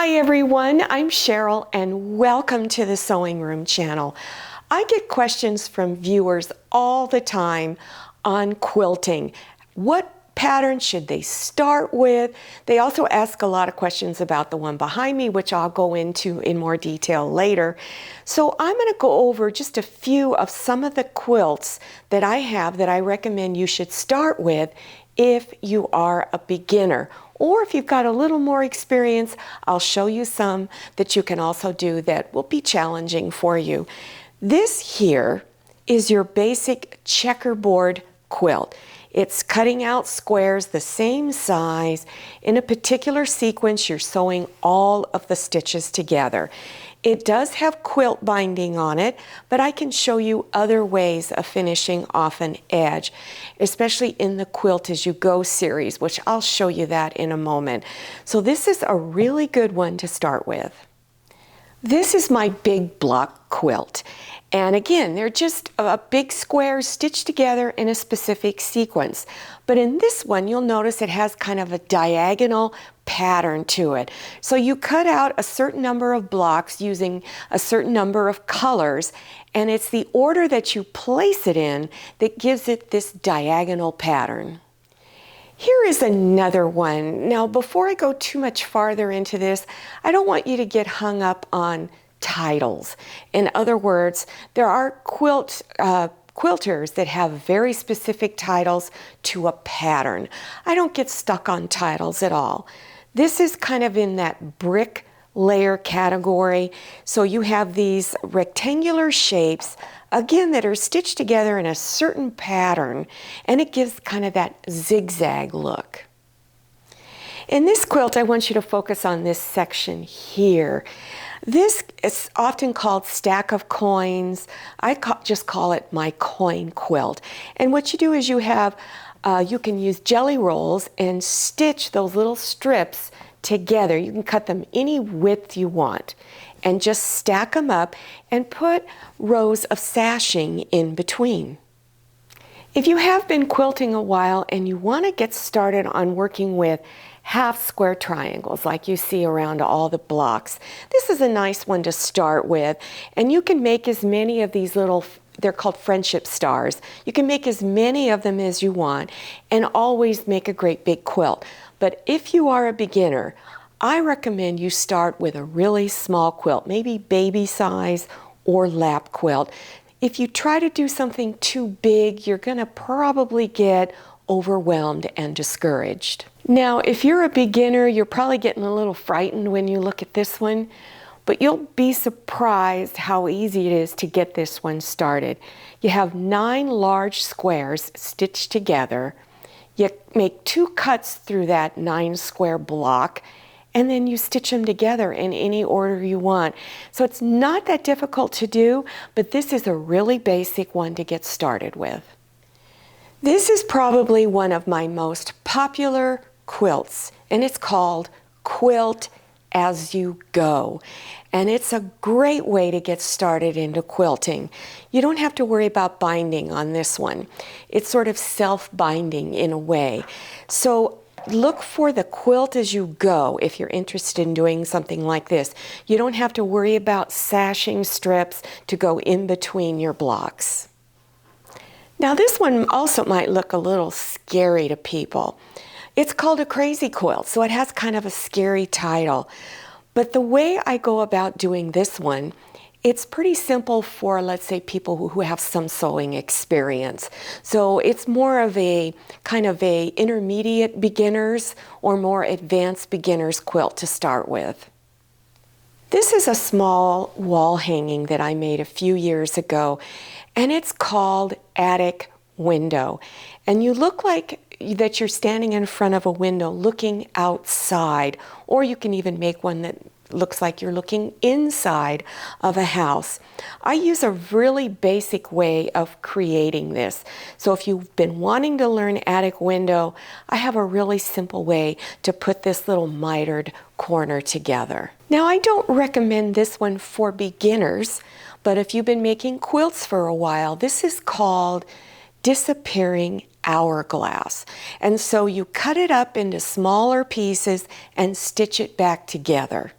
Hi everyone, I'm Cheryl and welcome to the Sewing Room channel. I get questions from viewers all the time on quilting. What pattern should they start with? They also ask a lot of questions about the one behind me, which I'll go into in more detail later. So I'm going to go over just a few of some of the quilts that I have that I recommend you should start with if you are a beginner. Or if you've got a little more experience, I'll show you some that you can also do that will be challenging for you. This here is your basic checkerboard quilt. It's cutting out squares the same size. In a particular sequence, you're sewing all of the stitches together. It does have quilt binding on it, but I can show you other ways of finishing off an edge, especially in the Quilt As You Go series, which I'll show you that in a moment. So this is a really good one to start with. This is my big block quilt. And again, they're just big squares stitched together in a specific sequence. But in this one, you'll notice it has kind of a diagonal pattern to it. So you cut out a certain number of blocks using a certain number of colors, and it's the order that you place it in that gives it this diagonal pattern. Here is another one. Now, before I go too much farther into this, I don't want you to get hung up on titles. In other words, there are quilters that have very specific titles to a pattern. I don't get stuck on titles at all. This is kind of in that brick layer category. So you have these rectangular shapes, again, that are stitched together in a certain pattern, and it gives kind of that zigzag look. In this quilt, I want you to focus on this section here. This is often called stack of coins. Just call it my coin quilt. And what you do is you can use jelly rolls and stitch those little strips together. You can cut them any width you want and just stack them up and put rows of sashing in between. If you have been quilting a while and you want to get started on working with half square triangles like you see around all the blocks, this is a nice one to start with. And you can make as many of these little, they're called friendship stars. You can make as many of them as you want and always make a great big quilt. But if you are a beginner, I recommend you start with a really small quilt, maybe baby size or lap quilt. If you try to do something too big, you're going to probably get overwhelmed and discouraged. Now, if you're a beginner, you're probably getting a little frightened when you look at this one, but you'll be surprised how easy it is to get this one started. You have 9 large squares stitched together. You make 2 cuts through that 9 square block, and then you stitch them together in any order you want. So it's not that difficult to do, but this is a really basic one to get started with. This is probably one of my most popular quilts, and it's called Quilt As You Go. And it's a great way to get started into quilting. You don't have to worry about binding on this one. It's sort of self-binding in a way. So look for the Quilt As You Go if you're interested in doing something like this. You don't have to worry about sashing strips to go in between your blocks. Now this one also might look a little scary to people. It's called a crazy quilt, so it has kind of a scary title. But the way I go about doing this one, it's pretty simple for, let's say, people who have some sewing experience. So it's more of a kind of a intermediate beginners or more advanced beginners quilt to start with. This is a small wall hanging that I made a few years ago, and it's called Attic Window. And you look like that you're standing in front of a window looking outside, or you can even make one that looks like you're looking inside of a house. I use a really basic way of creating this. So if you've been wanting to learn attic window, I have a really simple way to put this little mitered corner together. Now, I don't recommend this one for beginners, but if you've been making quilts for a while, this is called Disappearing Hourglass. And so you cut it up into smaller pieces and stitch it back together.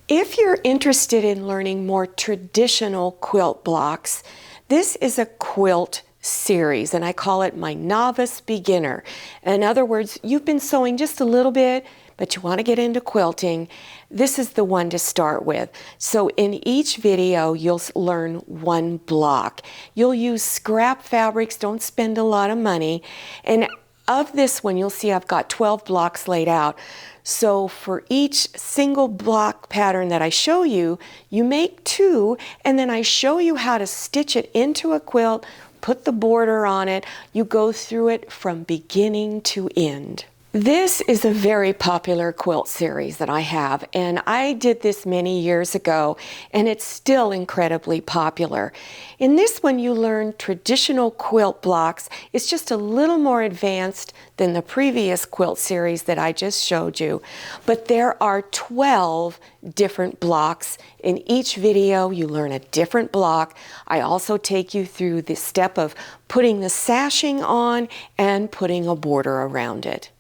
If you're interested in learning more traditional quilt blocks, this is a quilt series, and I call it my novice beginner. In other words, you've been sewing just a little bit, but you want to get into quilting. This is the one to start with. So in each video, you'll learn one block. You'll use scrap fabrics, don't spend a lot of money. And of this one, you'll see I've got 12 blocks laid out. So for each single block pattern that I show you, you make 2, and then I show you how to stitch it into a quilt, put the border on it. You go through it from beginning to end. This is a very popular quilt series that I have, and I did this many years ago, and it's still incredibly popular. In this one, you learn traditional quilt blocks. It's just a little more advanced than the previous quilt series that I just showed you, but there are 12 different blocks. In each video, you learn a different block. I also take you through the step of putting the sashing on and putting a border around it.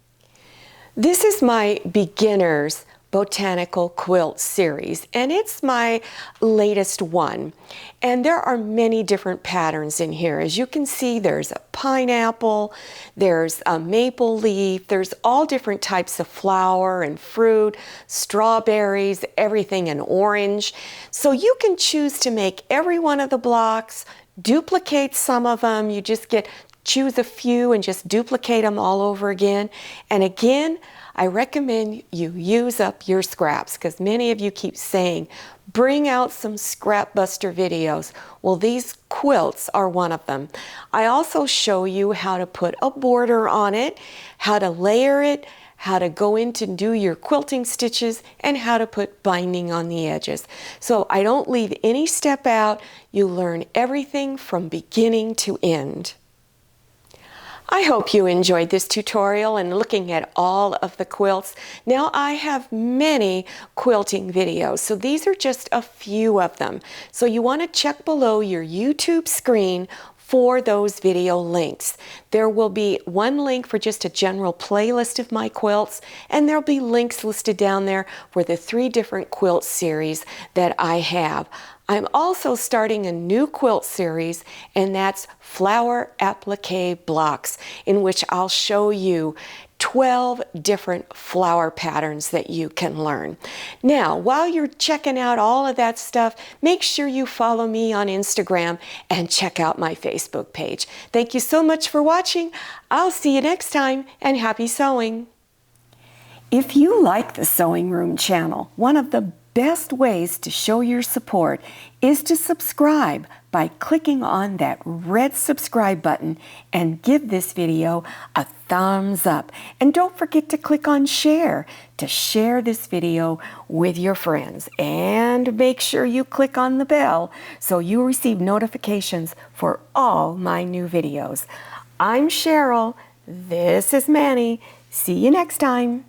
This is my beginner's Botanical Quilt series, and it's my latest one. And there are many different patterns in here. As you can see, there's a pineapple, there's a maple leaf, there's all different types of flower and fruit, strawberries, everything in orange. So you can choose to make every one of the blocks, duplicate some of them. You just choose a few and just duplicate them all over again. And again, I recommend you use up your scraps, because many of you keep saying, bring out some scrap buster videos. Well, these quilts are one of them. I also show you how to put a border on it, how to layer it, how to go in to do your quilting stitches, and how to put binding on the edges. So I don't leave any step out. You learn everything from beginning to end. I hope you enjoyed this tutorial and looking at all of the quilts. Now I have many quilting videos, so these are just a few of them. So you want to check below your YouTube screen for those video links. There will be one link for just a general playlist of my quilts, and there'll be links listed down there for the 3 different quilt series that I have. I'm also starting a new quilt series, and that's flower applique blocks, in which I'll show you 12 different flower patterns that you can learn. Now, while you're checking out all of that stuff, make sure you follow me on Instagram and check out my Facebook page. Thank you so much for watching. I'll see you next time, and happy sewing. If you like the Sewing Room channel, one of the best ways to show your support is to subscribe by clicking on that red subscribe button and give this video a thumbs up. And don't forget to click on share to share this video with your friends. And make sure you click on the bell so you receive notifications for all my new videos. I'm Cheryl. This is Manny. See you next time.